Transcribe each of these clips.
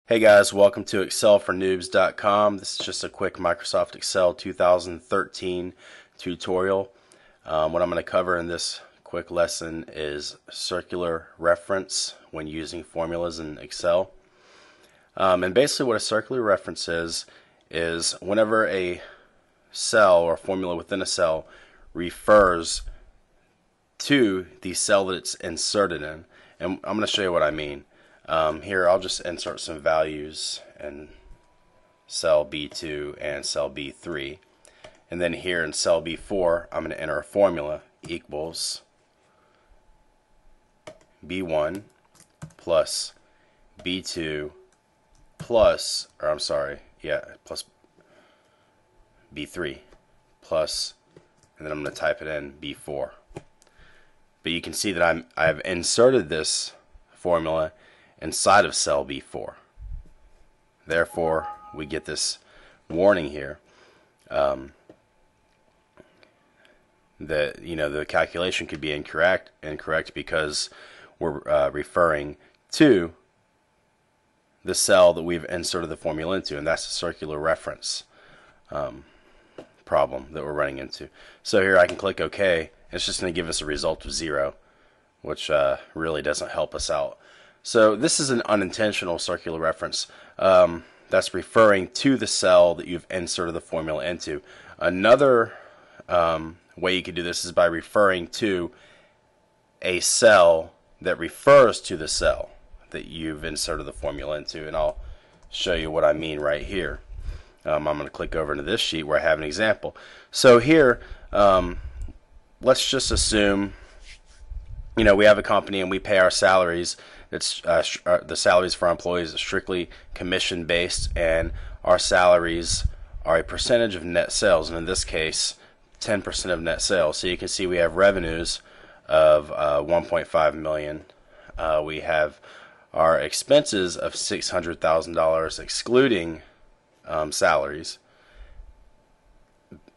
Hey guys, welcome to excelfornoobs.com. This is just a quick Microsoft Excel 2013 tutorial. What I'm going to cover in this quick lesson is circular reference when using formulas in Excel. And basically what a circular reference is whenever a cell or formula within a cell refers to the cell that it's inserted in. And I'm going to show you what I mean. Here I'll just insert some values in cell B2 and cell B3, and then here in cell B4 I'm going to enter a formula equals B1 plus B2 plus B3 plus, and then I'm going to type it in B4. But you can see that I've inserted this formula inside of cell B4. Therefore, we get this warning here that the calculation could be incorrect because we're referring to the cell that we've inserted the formula into, and that's a circular reference problem that we're running into. So here I can click OK. It's just going to give us a result of 0, which really doesn't help us out. So this is an unintentional circular reference that's referring to the cell that you've inserted the formula into. Another way you could do this is by referring to a cell that refers to the cell that you've inserted the formula into, and I'll show you what I mean right here. I'm going to click over into this sheet where I have an example. So here, let's just assume we have a company and we pay our salaries. It's the salaries for our employees are strictly commission based, and our salaries are a percentage of net sales, and in this case 10% of net sales. So you can see we have revenues of 1.5 million. We have our expenses of $600,000 excluding salaries,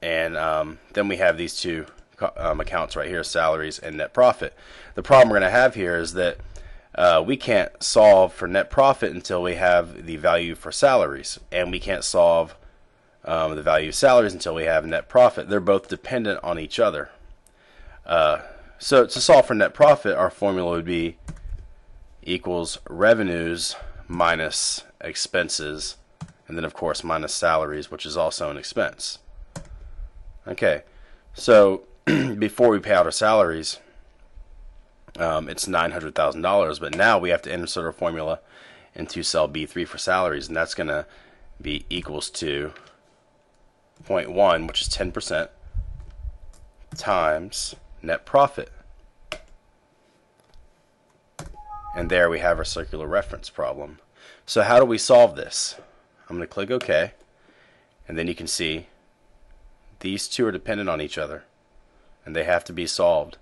and then we have these two accounts right here, salaries and net profit. The problem we're going to have here is that we can't solve for net profit until we have the value for salaries, and we can't solve the value of salaries until we have net profit. They're both dependent on each other. So to solve for net profit, our formula would be equals revenues minus expenses, and then of course minus salaries, which is also an expense. Okay, so before we pay out our salaries, it's $900,000, but now we have to insert our formula into cell B3 for salaries, and that's going to be equals to 0.1, which is 10%, times net profit. And there we have our circular reference problem. So how do we solve this? I'm going to click OK, and then you can see these two are dependent on each other, and they have to be solved.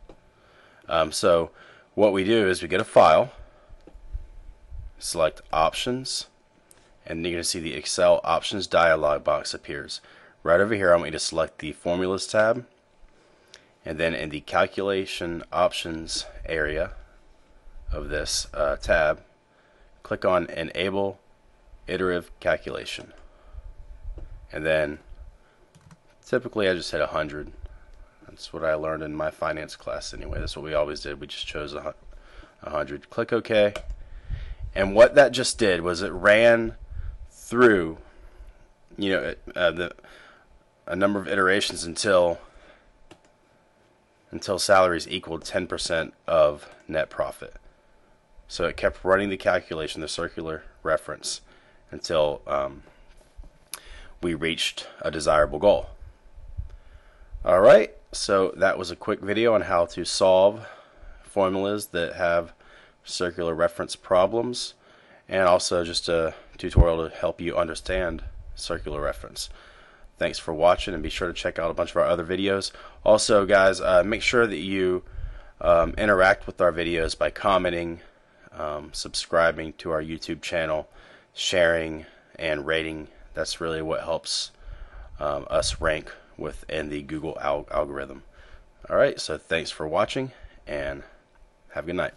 So what we do is we get a file, select options, and you're going to see the Excel options dialog box appears. Right over here I want you to select the formulas tab, and then in the calculation options area of this tab, click on enable iterative calculation, and then typically I just hit 100. That's what I learned in my finance class anyway. That's what we always did. We just chose 100. Click OK. And what that just did was it ran through a number of iterations until salaries equaled 10% of net profit. So it kept running the calculation, the circular reference, until we reached a desirable goal. Alright, so that was a quick video on how to solve formulas that have circular reference problems, and also just a tutorial to help you understand circular reference. Thanks for watching, and be sure to check out a bunch of our other videos. Also guys, make sure that you interact with our videos by commenting, subscribing to our YouTube channel, sharing, and rating. That's really what helps us rank within the Google algorithm. Alright, so thanks for watching, and have a good night.